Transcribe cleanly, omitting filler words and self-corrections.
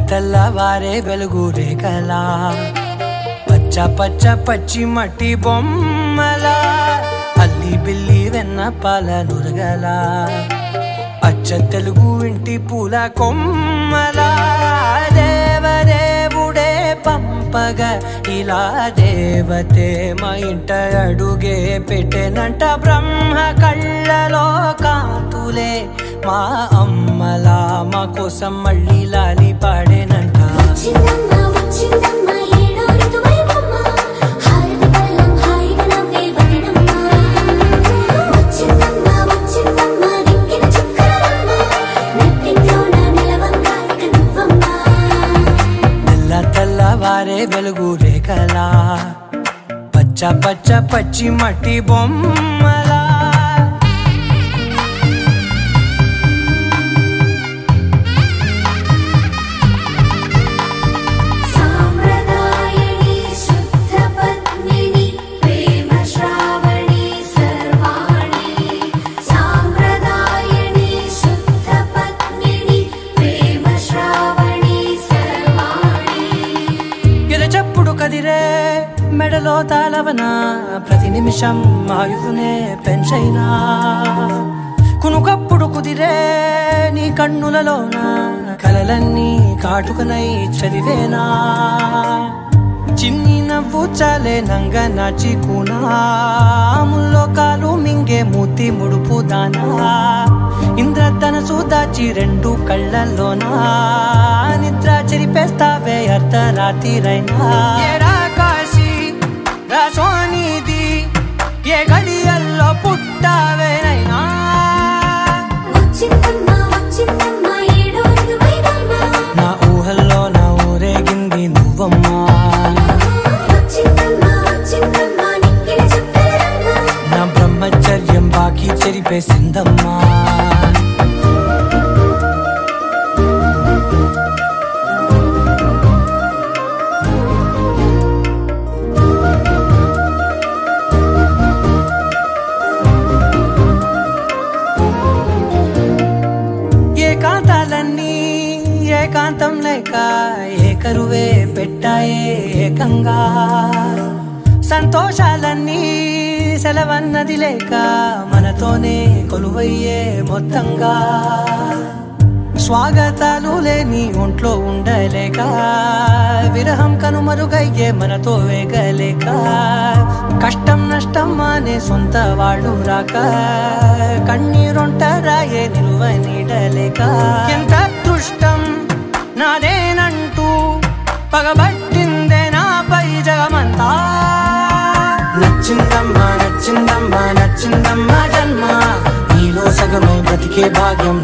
తెల్లవారే వెలుగు రేఖలా పచ్చ పచ్చ పచ్చి మట్టి బొమ్మలా అల్లి బిల్లి వెన్న పాల నురగలా అచ్చ తెలుగు ఇంటి పూల కొమ్మలా దేవదేవుడే పంపగా ఇలా దేవతే మా ఇంట అడుగే పెట్టెనంట బ్రహ్మ కళ్ళలో కాంతులే మా అమ్మలా మా కోసం మళ్ళీ లాలి పాడేనంట తెల్లవారే వెలుగు రేఖలా పచ్చ పచ్చ పచ్చి మట్టి బొమ్మలా కదిరే మెడలో తాళవన ప్రతి నిమిషం ఆయుధునే పెంచైనా కునుకప్పుడు కుదిరే నీ కన్నులలోన కలలన్నీ కాటుకనై చదివేనా చిన్ని నవ్వు చాలే నంగ నాచి కూనాముల్లో కాలు మింగే మూతి ముడుపు దానా ఇంద్రధనసు దాచి రెండు కళ్ళల్లోనా నిద్ర చెరిపేస్తావే అర్ధరాత్రిరైనా ఏరా కాశీ రాసోనిది ఏ గడియల్లో పుట్టావేనైనా నా ఊహల్లో నా ఊరేగింది నువ్వమ్మా నా బ్రహ్మచర్యం బాకీ చెరిపేసిందమ్మా ఏకాంతాలన్నీ ఏకాంతం లేక ఏకరువే పెట్టాయే ఏకంగా సంతోషాలన్నీ సెలవన్నది లేక మనతోనే కొలువయ్యే మొత్తంగా స్వాగతాలు లేని ఒంట్లో ఉండలేక విరహం కనుమరుగయ్యే మనతో వేగలేక కష్టం నష్టం అనే సొంత వాళ్ళు రాక కన్నీరొంటరాయే నిలువ నీడలేక ఎంత అదృష్టం నాదేనంటూ పగబట్టిందే నాపై జగమంతా నచ్చిందమ్మా నచ్చిందమ్మా నచ్చిందమ్మా జన్మ నీలో సగమై బ్రతికే భాగ్యం